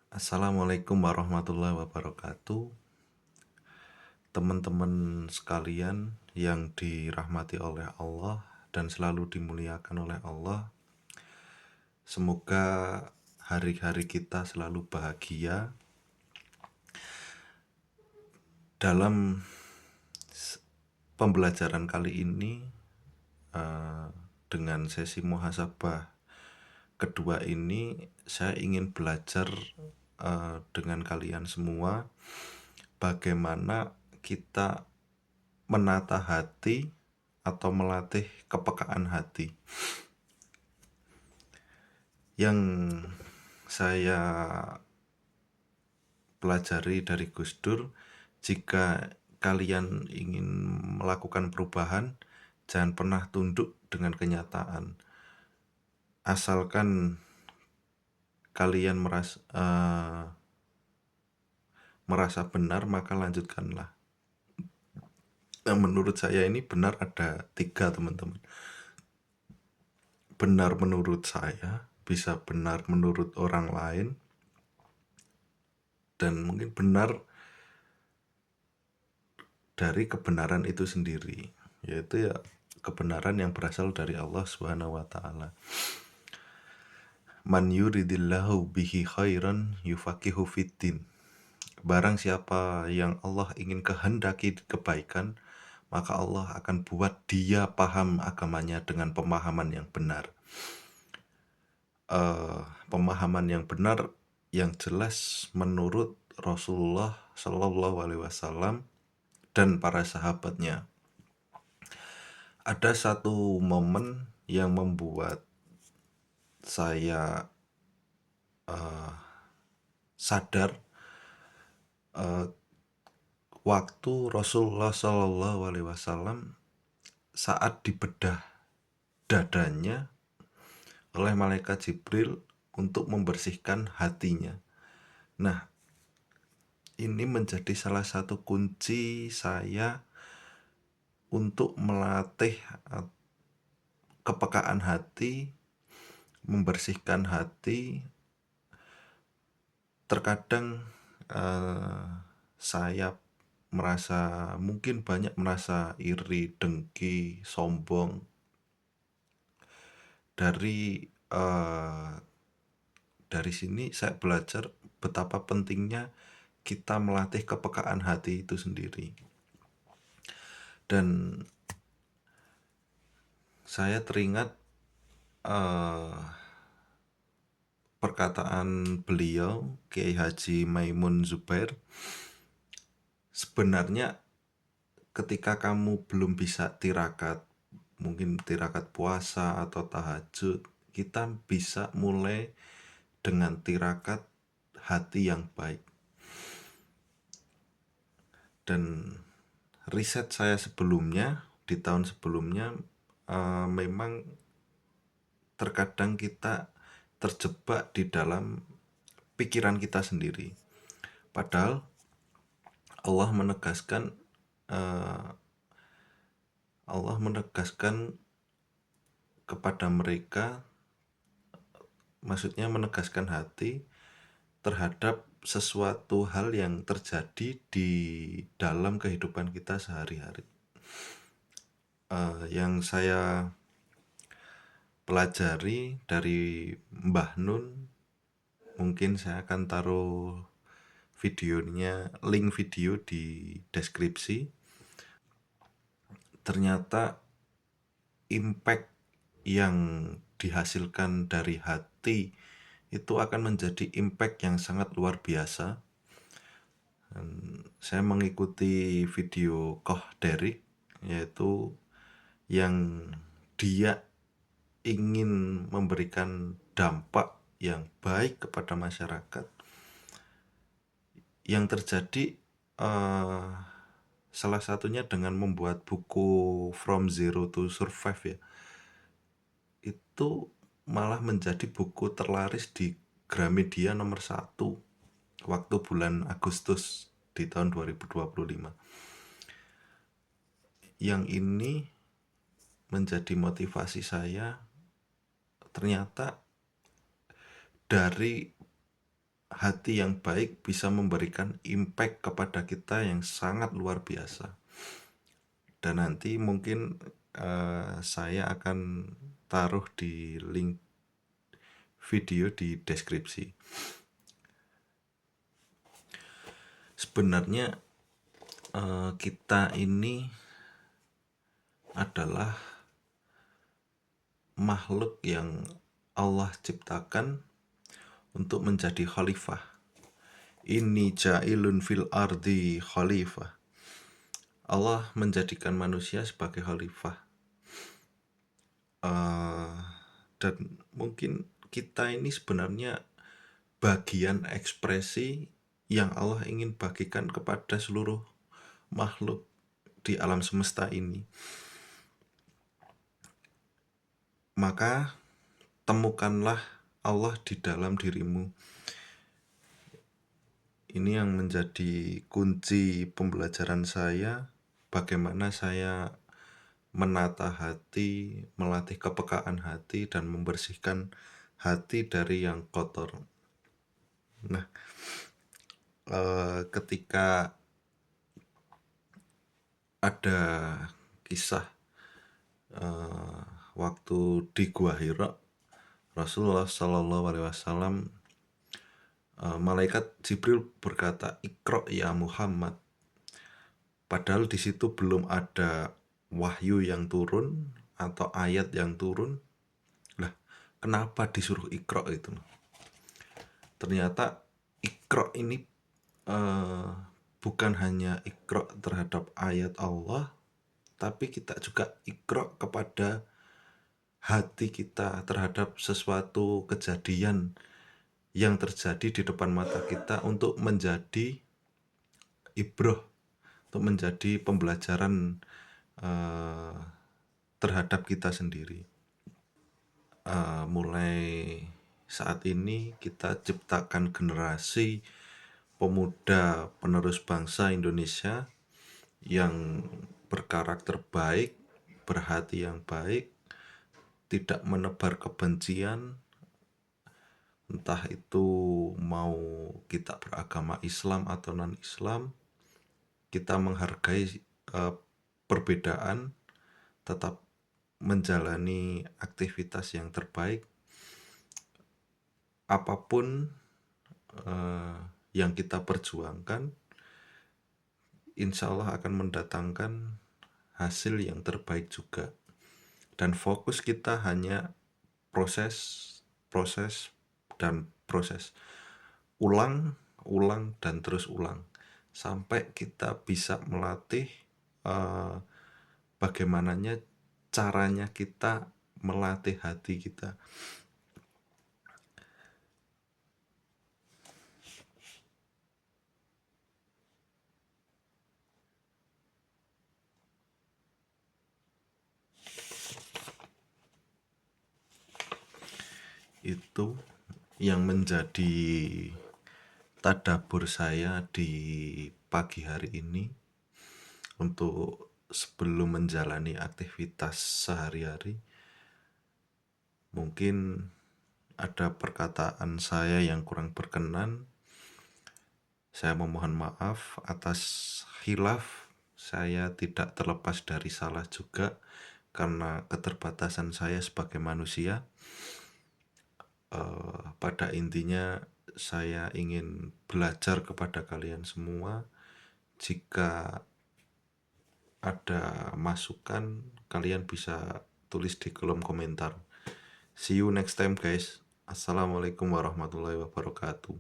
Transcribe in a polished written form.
Assalamualaikum warahmatullahi wabarakatuh. Teman-teman sekalian yang dirahmati oleh Allah dan selalu dimuliakan oleh Allah. Semoga hari-hari kita selalu bahagia. Dalam pembelajaran kali ini dengan sesi muhasabah kedua ini, saya ingin belajar dengan kalian semua bagaimana kita menata hati atau melatih kepekaan hati. Yang saya pelajari dari Gus Dur, jika kalian ingin melakukan perubahan, jangan pernah tunduk dengan kenyataan. Asalkan kalian merasa benar, maka lanjutkanlah. Nah, menurut saya ini benar ada 3, teman-teman. Benar menurut saya, bisa benar menurut orang lain, dan mungkin benar dari kebenaran itu sendiri, yaitu ya kebenaran yang berasal dari Allah Subhanahu wa taala. Man yuridillahu bihi khairan yufaqihu fiddin. Barang siapa yang Allah ingin kehendaki kebaikan, maka Allah akan buat dia paham agamanya dengan pemahaman yang benar. Pemahaman yang benar yang jelas menurut Rasulullah Shallallahu Alaihi Wasallam dan para sahabatnya. Ada satu momen yang membuat saya sadar waktu Rasulullah Shallallahu Alaihi Wasallam saat dibedah dadanya oleh malaikat Jibril untuk membersihkan hatinya. Nah, ini menjadi salah satu kunci saya untuk melatih kepekaan hati, membersihkan hati. Terkadang saya mungkin banyak merasa iri, dengki, sombong. Dari sini saya belajar betapa pentingnya kita melatih kepekaan hati itu sendiri. Dan saya teringat perkataan beliau, Kiai Haji Maimun Zubair. Sebenarnya ketika kamu belum bisa tirakat, mungkin tirakat puasa atau tahajud, kita bisa mulai dengan tirakat hati yang baik. Dan riset saya sebelumnya, di tahun sebelumnya, memang terkadang kita terjebak di dalam pikiran kita sendiri. Padahal Allah menegaskan kepada mereka, maksudnya menegaskan hati terhadap sesuatu hal yang terjadi di dalam kehidupan kita sehari-hari. Yang saya pelajari dari Mbah Nun, mungkin saya akan taruh videonya, link video di deskripsi. Ternyata impact yang dihasilkan dari hati itu akan menjadi impact yang sangat luar biasa. Dan saya mengikuti video Koh Derik, yaitu yang dia ingin memberikan dampak yang baik kepada masyarakat. Yang terjadi salah satunya dengan membuat buku From Zero to Survive, ya, itu malah menjadi buku terlaris di Gramedia nomor 1 waktu bulan Agustus di tahun 2025. Yang ini menjadi motivasi saya. Ternyata dari hati yang baik bisa memberikan impact kepada kita yang sangat luar biasa. Dan nanti mungkin saya akan taruh di link video di deskripsi. Sebenarnya kita ini adalah makhluk yang Allah ciptakan untuk menjadi khalifah. Inni ja'ilun fil ardi khalifah. Allah menjadikan manusia sebagai khalifah. Dan mungkin kita ini sebenarnya bagian ekspresi yang Allah ingin bagikan kepada seluruh makhluk di alam semesta ini. Maka temukanlah Allah di dalam dirimu. Ini yang menjadi kunci pembelajaran saya, bagaimana saya menata hati, melatih kepekaan hati, dan membersihkan hati dari yang kotor. Nah, ketika ada kisah waktu di Gua Hira, Rasulullah SAW, malaikat Jibril berkata, "Iqra ya Muhammad." Padahal di situ belum ada wahyu yang turun atau ayat yang turun. Lah, kenapa disuruh Iqra itu? Ternyata Iqra ini bukan hanya Iqra terhadap ayat Allah, tapi kita juga Iqra kepada hati kita terhadap sesuatu kejadian yang terjadi di depan mata kita untuk menjadi ibroh, untuk menjadi pembelajaran terhadap kita sendiri. Mulai saat ini kita ciptakan generasi pemuda penerus bangsa Indonesia yang berkarakter baik, berhati yang baik, tidak menebar kebencian, entah itu mau kita beragama Islam atau non-Islam. Kita menghargai perbedaan, tetap menjalani aktivitas yang terbaik. Apapun yang kita perjuangkan, insya Allah akan mendatangkan hasil yang terbaik juga. Dan fokus kita hanya proses, dan proses. Ulang, dan terus ulang. Sampai kita bisa melatih bagaimananya caranya kita melatih hati kita. Itu yang menjadi tadabbur saya di pagi hari ini untuk sebelum menjalani aktivitas sehari-hari. Mungkin ada perkataan saya yang kurang berkenan. Saya memohon maaf atas khilaf. Saya tidak terlepas dari salah juga karena keterbatasan saya sebagai manusia. Pada intinya saya ingin belajar kepada kalian semua. Jika ada masukan, kalian bisa tulis di kolom komentar. See you next time guys. Assalamualaikum warahmatullahi wabarakatuh.